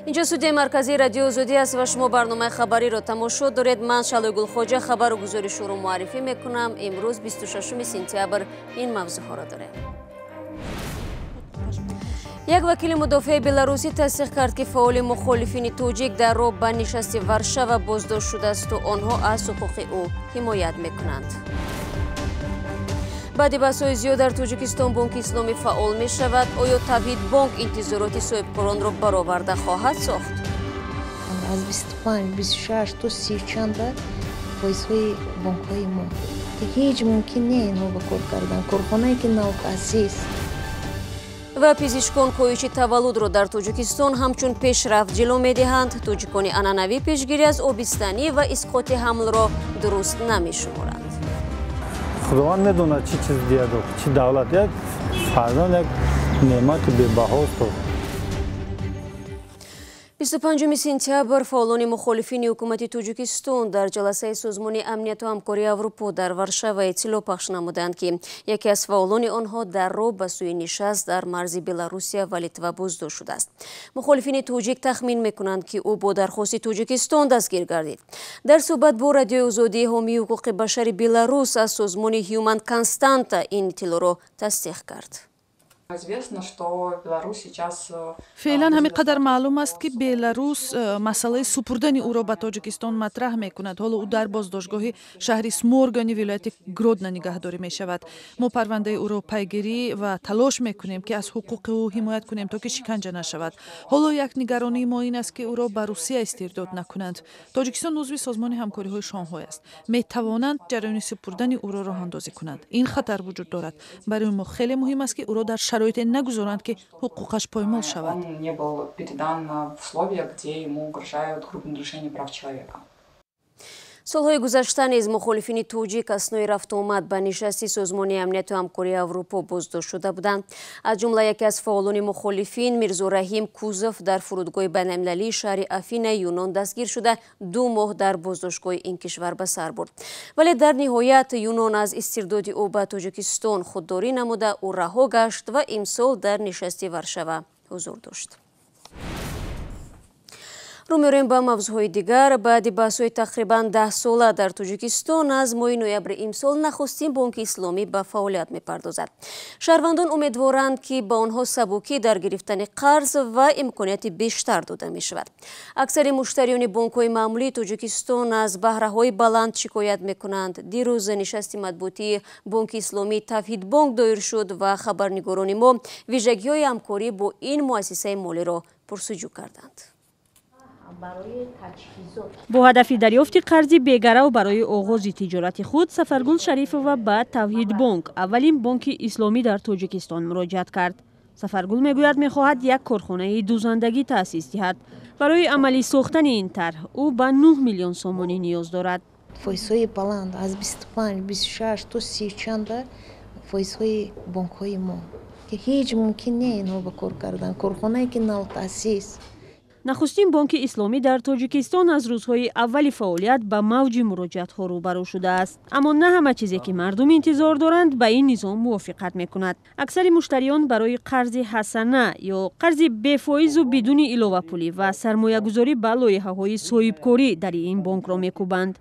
اینجا студияи марказии радиои озодӣ аст ва шумо барномаи хабариро тамошо доред. ман шалои гулхоҷа хабару гузоришро муаррифӣ мекунам. имрӯз 26 сентябр ин мавзӯъҳоро дорем. як вакили мудофиаи беларусӣ тасдиқ кард ки фаъоли мухолифини тоҷик дар роҳ ба нишасти варшава боздошт шудаасту онҳо аз ҳуқуқи ӯ ҳимоят мекунанд. баъди баҳсҳои зиёд дар тоҷикистон бонки исломӣ фаъол мешавад. оё тавҳид бонк интизороти соҳибкоронро бароварда хоҳад сохт? аз 25-26 то 30 чанда фоизҳои бонкҳои мо ҳеҷ мумкин не инҳо ба кор кардан. корхонае ки навтаъсис ва пизишкон коҳиши таваллудро дар тоҷикистон ҳамчун пешрафт ҷило медиҳанд. тоҷикони анъанавӣ пешгирӣ аз обистанӣ ва исқоти ҳамлро дуруст намешуморанд. худованд медонад чӣ чиз диҳад, чӣ давлат як фарзанд як неъмати бебаҳост. 25 сентябр фаъолони мухолифини ҳукумати тоҷикистон дар ҷаласаи созмони амнияту ҳамкории аврупо дар варшава иттилоъ пахш намуданд, ки яке аз фаъолони онҳо дар роҳ ба сӯи нишаст дар марзи Белорусия ва Литва боздошт шудааст. мухолифини тоҷик тахмин мекунанд, ки ӯ бо дархости Тоҷикистон дастгир гардид. дар суҳбат бо радиои озодии ҳомии ҳуқуқи башари Белорус аз созмони Human Константа ин иттилоъро тасдиқ кард. феълан ҳамин қадар маълум аст, ки Беларус масъалаи супурдани ӯро ба Тоҷикистон матраҳ мекунад. ҳоло ӯ дар боздоштгоҳи шаҳри Сморгани вилояти Гродно нигаҳдорӣ мешавад. мо парвандаи ӯро пайгирӣ ва талош мекунем, ки аз ҳуқуқи ӯ ҳимоят кунем, то ки шиканҷа нашавад. ҳоло як нигаронии мо ин аст, ки ӯро ба Русия истирдод накунанд. Тоҷикистон узви созмони ҳамкориҳои Шонҳой аст. метавонанд ҷараёни супурдани ӯро роҳандозӣ кунанд. ин хатар вуҷуд дорад. барои мо хеле муҳим аст, ки ӯро дар шароите нагузоранд, ки ҳуқуқаш поймол шавад. солҳои гузашта низ мухолифини тоҷик аснои рафтуомад ба нишасти созмони амнияту ҳамкории аврупо боздошт шуда буданд. аз ҷумла яке аз фаъолони мухолифин Мирзо Раҳим Кузов дар фурудгоҳи байналмилалии шаҳри Афинаи Юнон дастгир шуда 2 моҳ дар боздоштгоҳи ин кишвар ба сар бурд. вале дар ниҳоят Юнон аз истирдоди ӯ ба Тоҷикистон худдорӣ намуда ӯ раҳо гашт ва имсол дар нишасти Варшава ҳузур дошт. рӯ меорем ба мавзӯъҳои дигар. баъди баҳсҳои тақрибан 10 сола дар Тоҷикистон аз моҳи ноябри имсол нахустин бонки исломӣ ба фаъолият мепардозад. шаҳрвандон умедворанд, ки ба онҳо сабукӣ дар гирифтани қарз ва имконияти бештар дода мешавад. аксари муштариони бонкҳои маъмулии Тоҷикистон аз баҳраҳои баланд шикоят мекунанд. дирӯз нишасти матбуотии бонки исломӣ тавҳид бонк доир шуд ва хабарнигорони мо вижагиҳои ҳамкорӣ бо ин муассисаи молиро пурсуҷӯ карданд. бо ҳадафи дарёфти қарзи бегарав барои оғози тиҷорати худ Сафаргул Шарифова ба Тавҳид бонк, аввалин бонки исломӣ дар Тоҷикистон муроҷиат кард. Сафаргул мегӯяд мехоҳад як корхонаи дузандагӣ таъсис диҳад. барои амалӣ сохтани ин тарҳ ӯ ба 9 миллион сомонӣ ниёз дорад. фоизҳои баланд аз 25-26 то 30 чанда фоизҳои бонкҳои мо ки ҳеҷ мумкин не инҳо ба кор кардан. корхонае ки навтаъсис нахустин бонки исломӣ дар Тоҷикистон аз рӯзҳои аввали фаъолият ба мавҷи муроҷиатҳо рӯбарӯ шудааст. аммо на ҳама чизе ки мардум интизор доранд ба ин низом мувофиқат мекунад. аксари муштариён барои қарзи ҳасана ё қарзи бефоизу бидуни иловапулӣ ва сармоягузорӣ ба лоиҳаҳои соҳибкорӣ дари ин бонкро мекӯбанд.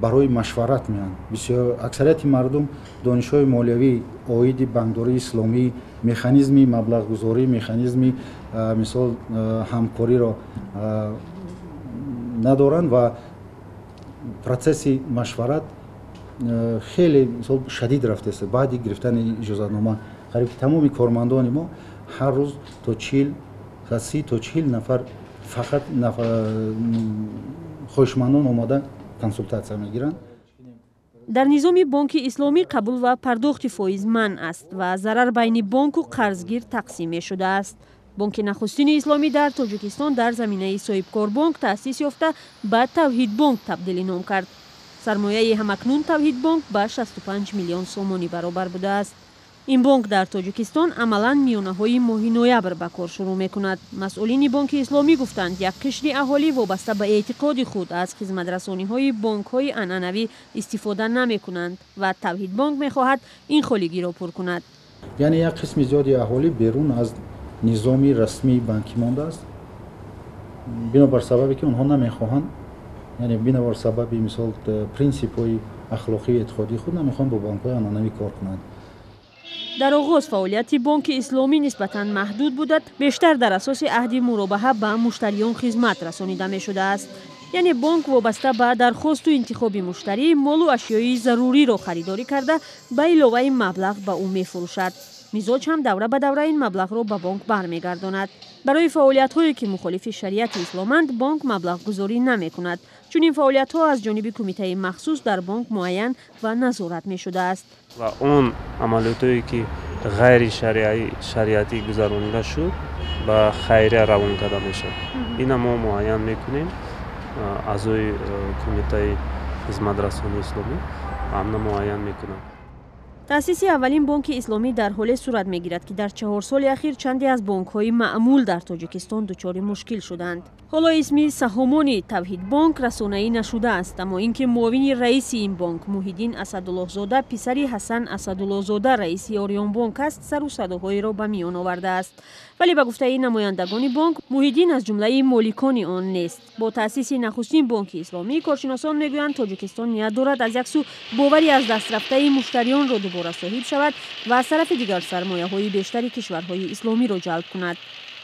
барои машварат меянд. бисёр аксарияти мардум донишҳои молиявӣ оиди банкдории исломӣ, механизми маблағгузорӣ, механизми мисол ҳамкориро надоранд ва процесси машварат хеле мисол шадид рафтааст. баъди гирифтани иҷозатнома қариби тамоми кормандони мо ҳар рӯз то 30 то 40 нафар фақат хоҳишмандон омода консултация мегиранд. дар низоми бонки исломӣ қабул ва пардохти фоиз манъ аст ва зарар байни бонку қарзгир тақсим мешудааст. бонки нахустини исломӣ дар Тоҷикистон дар заминаи соҳибкорбонк таъсис ёфта ба Тавҳид бонк табдилӣ ном кард. сармояи ҳамакнун Тавҳид бонк ба 65 миллион сомонӣ баробар будааст. ин бонк дар Тоҷикистон амалан миёнаҳои моҳи ноябр ба кор шурӯъ мекунад. масъулини бонки исломӣ гуфтанд, як қишри аҳолӣ вобаста ба эътиқоди худ аз хизматрасониҳои бонкҳои анъанавӣ истифода намекунанд ва Тавҳид бонк мехоҳад ин холигиро пур кунад. яъне як қисми зиёди аҳолӣ берун аз низоми расмии банкӣ мондааст бинобар сабабе ки онҳо намехоҳанд, яъне бинобар сабаби мисол принсипҳои ахлоқии эътиқодии худ намехоҳанд бо банкҳои анъанавӣ кор кунанд. дар оғоз фаъолияти бонки исломӣ нисбатан маҳдуд будад, бештар дар асоси аҳди муробаҳа ба муштариён хизмат расонида мешудааст. яъне бонк вобаста ба дархосту интихоби муштарӣ молу ашёи заруриро харидорӣ карда ба иловаи маблағ ба ӯ мефурӯшад. мизоҷ ҳам давра ба давра ин маблағро ба бонк бармегардонад. барои фаъолиятҳое ки мухолифи шариати исломанд, бонк маблағгузорӣ намекунад. чун ин фаъолиятҳо аз ҷониби кумитаи махсус дар бонк муайян ва назорат мешудааст. ва он амалиётое ки ғайри шариатӣ гузаронида шуд ба хайрия равон карда мешавад. ина мо муайян мекунем, аъзои кумитаи хизматрасонии исломӣ амна муайян мекунад. таъсиси аввалин бонки исломӣ дар ҳоле сурат мегирад ки дар 4 соли ахир чанде аз бонкҳои маъмул дар тоҷикистон дучори мушкил шуданд. ҳоло исми саҳомони тавҳидбонк расонаӣ нашудааст, аммо ин ки муовини раиси ин бонк муҳиддин асадуллоҳзода писари ҳасан асадуллоҳзода раиси орёнбонк аст, сару садоҳоеро ба миён овардааст. вале ба гуфтаи намояндагони бонк, муҳиддин аз ҷумлаи моликони он нест. бо таъсиси нахустин бонки исломӣ, коршиносон мегӯянд тоҷикистон ният дорад аз як су бовари аз дастрафтаи муштариёнро дубора соҳиб шавад ва аз тарафи дигар сармояҳои бештари кишварҳои исломиро ҷалб кунад.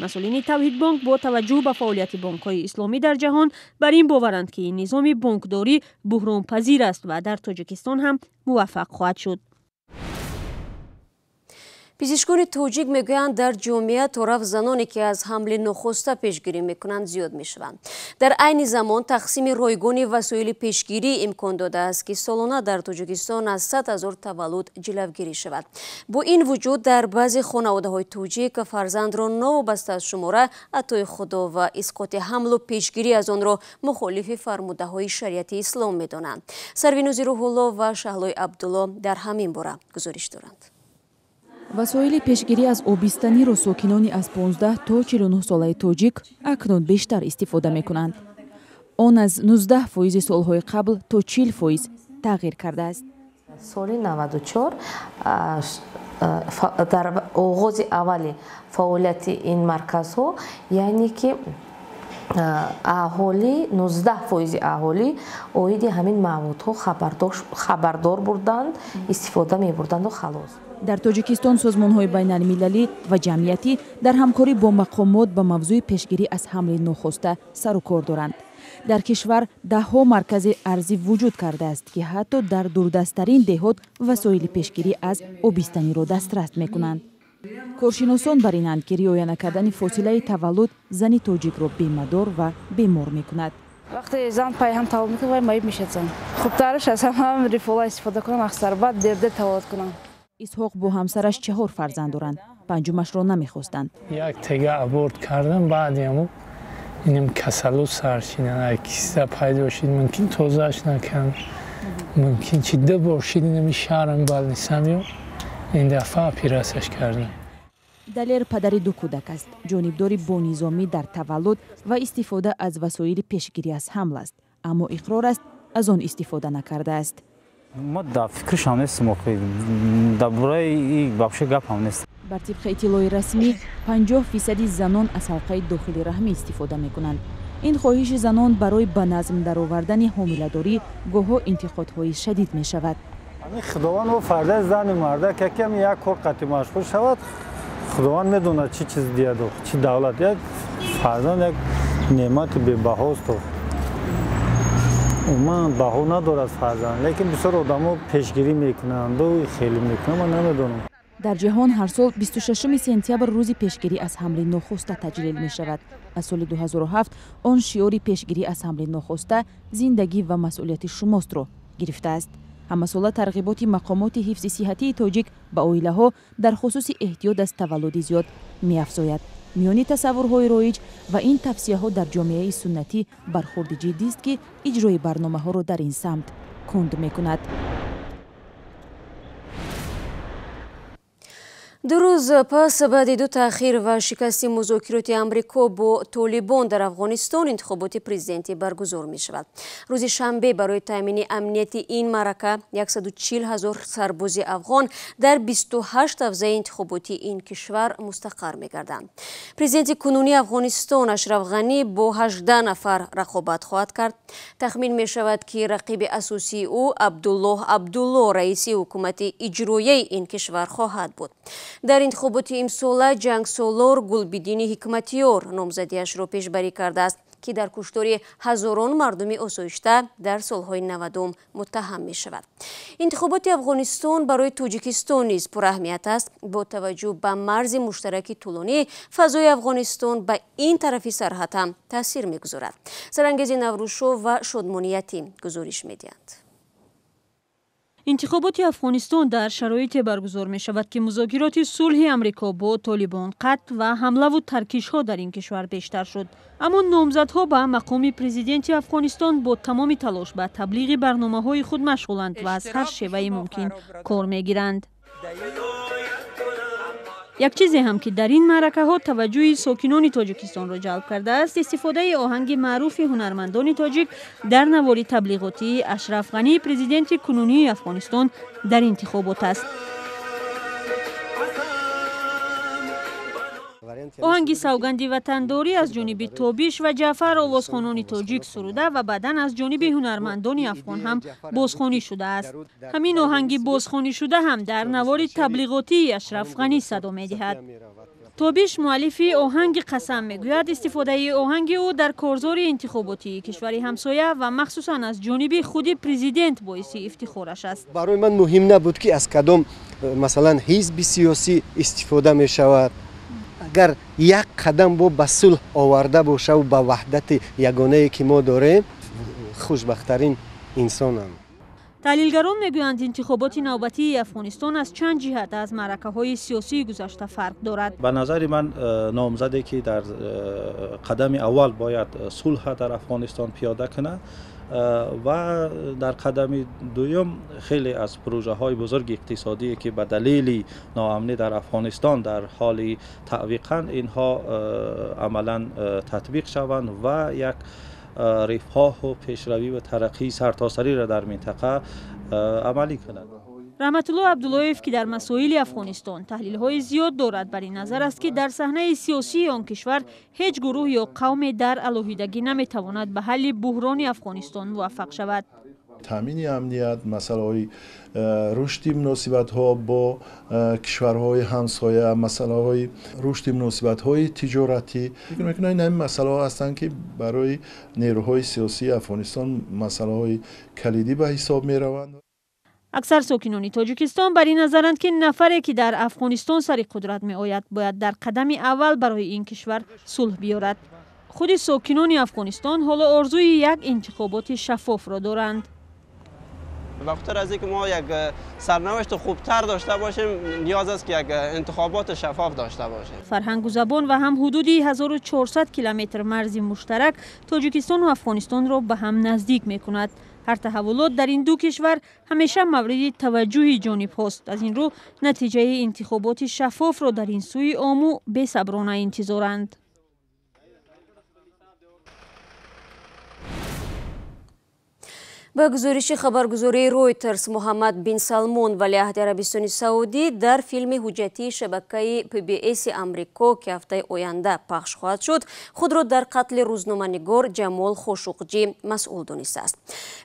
масъулини тавҳидбонк бо таваҷҷӯҳ ба фаъолияти бонкҳои исломӣ дар ҷаҳон бар ин боваранд ки низоми бонкдорӣ буҳронпазир аст ва дар тоҷикистон ҳам муваффақ хоҳад шуд. пизишкони тоҷик мегӯянд дар ҷомеа то рафт заноне ки аз ҳамли нохоста пешгирӣ мекунанд зиёд мешаванд. дар айни замон тақсими ройгони васоили пешгирӣ имкон додааст ки солона дар тоҷикистон аз 100 000 таваллуд ҷилавгирӣ шавад. бо ин вуҷуд дар баъзе хонаводаҳои тоҷик фарзандро новобаста аз шумора атои худо ва исқоти ҳамлу пешгирӣ аз онро мухолифи фармудаҳои шариати ислом медонанд. сарвинузи рӯҳулло ва шаҳлои абдулло дар ҳамин бора гузориш доранд. васоили пешгирӣ аз обистаниро сокинони аз 15 то 49 солаи тоҷик акнун бештар истифода мекунанд. он аз 19% солҳои қабл то 40% тағйир кардааст. соли 94 дар оғози аввали фаъолияти ин марказҳо, яъне ки аҳолӣ 19% аҳолӣ оиди ҳамин маъмудҳо хабардор бурданд, истифода мебурданду халос. дар тоҷикистон созмонҳои байналмилалӣ ва ҷамъиятӣ дар ҳамкорӣ бо мақомот ба мавзӯи пешгирӣ аз ҳамли нохоста сару кор доранд. дар кишвар даҳҳо маркази арзӣ вуҷуд кардааст ки ҳатто дар дурдасттарин деҳот васоили пешгирӣ аз обистаниро дастрас мекунанд. коршиносон бар инанд ки риоя накардани фосилаи таваллуд зани тоҷикро бемадор ва бемор мекунад. вақте зан пайҳам таваллуд мекунад, вай маиб мешад зан. хубтараш аз ҳам рифола истифода кунам, ахсар баъд дер таваллуд кунам. исҳоқ бо ҳамсараш 4 фарзанд доранд. панҷумашро намехостанд. як тега аборт кардам, баъди ҳаму инам касалу сарчина киста пайдо шид, мумкин тозааш накам, мумкин чида бошид, инами шаҳрам балнисам ё ин дафъа операсияш кардам. далер падари ду кӯдак аст. ҷонибдори бонизомӣ дар таваллуд ва истифода аз васоили пешгирӣ аз ҳамл аст, аммо иқрор аст аз он истифода накардааст. мо дар фикршам нестем, дар бораи вообще гапам нест. бар тибқи иттилои расмӣ 50% занон аз ҳалқаи дохили раҳмӣ истифода мекунанд. ин хоҳиши занон барои ба назм даровардани ҳомиладорӣ гоҳҳо интиқодҳои шадид мешавад. худованд ва фардаи зани мардак якам як кор қатъи машғул шавад, худованд медонад чӣ чиз диҳад, чӣ давлат. як фарзанд як неъмати бебаҳост. умуман баҳо надорад фарзанд, лекин бисёр одамо пешгирӣ мекунанд, хеле мекунанд, ман намедонам. дар ҷаҳон ҳар сол 26 сентябр рӯзи пешгирӣ аз ҳамли нохоста таҷлил мешавад. аз соли 2007 он шиёри пешгирӣ аз ҳамли нохоста зиндагӣ ва масъулияти шумостро гирифтааст. ҳамасола тарғиботи мақомоти ҳифзи сиҳатии тоҷик ба оилаҳо дар хусуси эҳтиёт аз таваллуди зиёд меафзояд. миёни тасаввурҳои роиҷ ва ин тавсияҳо дар ҷомеаи суннатӣ бархурди ҷиддист ки иҷрои барномаҳоро дар ин самт кунд мекунад. دو روز پس بعد دو تأخیر و شکست مذاکرات آمریکا با طالبان در افغانستان انتخابات پرزیدنتی برگزار می شود. روز شنبه برای تامین امنیت این معرکه 140,000 سرباز افغان در 28 حوزه انتخاباتی این کشور مستقر می گردند. پرزیدنت کنونی افغانستان اشرف غنی با 18 نفر رقابت خواهد کرد. تخمین می شود که رقیب اساسی او عبدالله رئیس حکومت اجرایی این کشور خواهد بود. در انتخابات امسال جنگسالار گلبدین حکمتیار نامزدیش را پیشبری کرده است که در کشتاری هزاران مردم آسایشته در سالهای 90 متهم می شود. انتخابات افغانستان برای تاجیکستان نیز پراهمیت است. با توجه به مرزی مشترک طولانی، فضای افغانستان به این طرفی سرحد هم تاثیر می گذارد. سرانگیز نوروزشو و شادمانیتی گزارش می دهند. انتخابات افغانستان در شرایط برگزار می شود که مذاکرات صلح آمریکا با طالبان قطع و حمله و ترکیش ها در این کشور بیشتر شد. اما نامزدها به مقام پرزیدنتی افغانستان با تمام تلاش به تبلیغ برنامه های خود مشغولند و از هر شیوه ممکن کار می گیرند. یک چیزی هم که در این معرکه ها توجه ساکنان تاجیکستان را جلب کرده است، استفاده آهنگ معروف هنرمندان تاجیک در نوار تبلیغاتی اشرف غنی پرزیدنت کنونی افغانستان در انتخابات است. آهنگ سوگندی وطنداری از جانب تابیش و جعفر آوازخوانان تاجیک سروده و بعداً از جانب هنرمندان افغان هم بازخوانی شده است. همین آهنگ بازخوانی شده هم در نوار تبلیغاتی اشرف غنی صدا می‌دهد. تابیش مؤلف آهنگ قسم میگوید استفاده آهنگ او در کارزار انتخاباتی کشور همسایه و مخصوصاً از جانب خود پرزیدنت باعث افتخارش است. برای من مهم نبود که از کدام مثلا حزب سیاسی استفاده می شود. اگر یک قدم به صلح آورده باشه و به وحدت یگانه‌ای که ما داریم، خوشبخت‌ترین انسانم. تحلیلگران میگویند انتخابات نوبتی افغانستان از چند جهت از معرکه‌های سیاسی گذشته فرق دارد. به نظر من نامزدی که در قدم اول باید صلح در افغانستان پیاده کنه و در قدم دوم خیلی از پروژه های بزرگ اقتصادی که به دلیل ناامنی در افغانستان در حال تعویقند اینها عملا تطبیق شوند و یک رفاه و پیشروی و ترقی سرتاسری را در منطقه عملی کنند. رحمت الله عبداللهیف که در مسائل افغانستان تحلیل‌های زیاد دارد بر این نظر است که در صحنه سیاسی آن کشور هیچ گروه یا قوم در علیحدگی نمیتواند به حل بحران افغانستان موفق شود. تامین امنیت، مسائل رشد مناسبت‌ها با کشورهای همسایه، مسائل رشد مناسبت‌های تجارتی، فکر می‌کنم این مسائل هستند که برای نیروهای سیاسی افغانستان مسائل کلیدی به حساب می‌روند. اکثر ساکنان تاجیکستان بر این نظرند که نفری که در افغانستان سر قدرت می آید باید در قدم اول برای این کشور صلح بیارد. خود ساکنان افغانستان حالا آرزوی یک انتخابات شفاف را دارند. به خاطر از اینکه ما یک سرنوشت خوبتر داشته باشیم نیاز است که یک انتخابات شفاف داشته باشیم. فرهنگ و زبان و هم حدود 1400 کیلومتر مرز مشترک تاجیکستان و افغانستان را به هم نزدیک می کند. هر تحولات در این دو کشور همیشه مورد توجه جانب هاست. از این رو نتیجه انتخابات شفاف را در این سوی عامو بی‌صبرانه انتظارند. به گزارش خبرگزاری رویترز، محمد بن سلمان ولیعهد عربستان سعودی در فیلم حجتی شبکه PBS آمریکا که هفته آینده پخش خواهد شد خود را در قتل روزنامه‌نگار جمال خاشقجی مسئول دانسته است.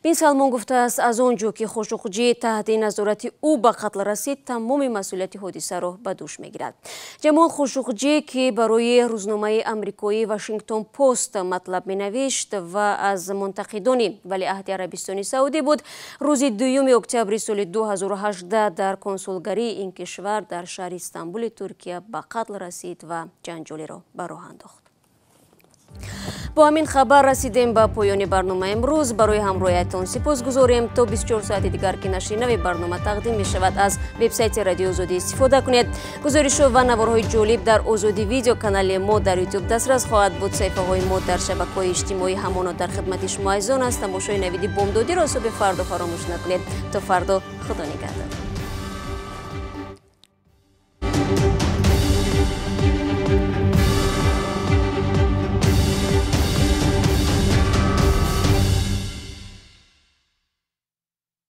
بن سلمان گفته است از آنجا که خاشقجی تحت نظارت او به قتل رسید تمام مسئولیت حادثه را به دوش میگیرد. جمال خاشقجی که برای روزنامه آمریکایی واشنگتن پست مطلب مینوشت و از منتقدان ولیعهد عربستان سعودی بود، روز 2 اکتبر سال 2018 در کنسولگری این کشور در شهر استانبول ترکیه به قتل رسید و جنجالی را به راه انداخت. با همین خبر رسیدیم به پایان برنامه امروز. برای همراهیتان سپاسگزاریم. تا 24 ساعت دیگر که نشر نوی برنامه تقدیم می شود از وبسایت رادیو آزادی استفاده کنید. گزارش و نوارهای جالب در آزادی ویدیو کانال ما در یوتیوب دسترس خواهد بود. صفحه های ما در شبکه‌های اجتماعی همانا در خدمت شما عزیزان است. تماشای نویدی بامدادی را صبح فردا فراموش نکنید. تا فردا خدا نگهدار.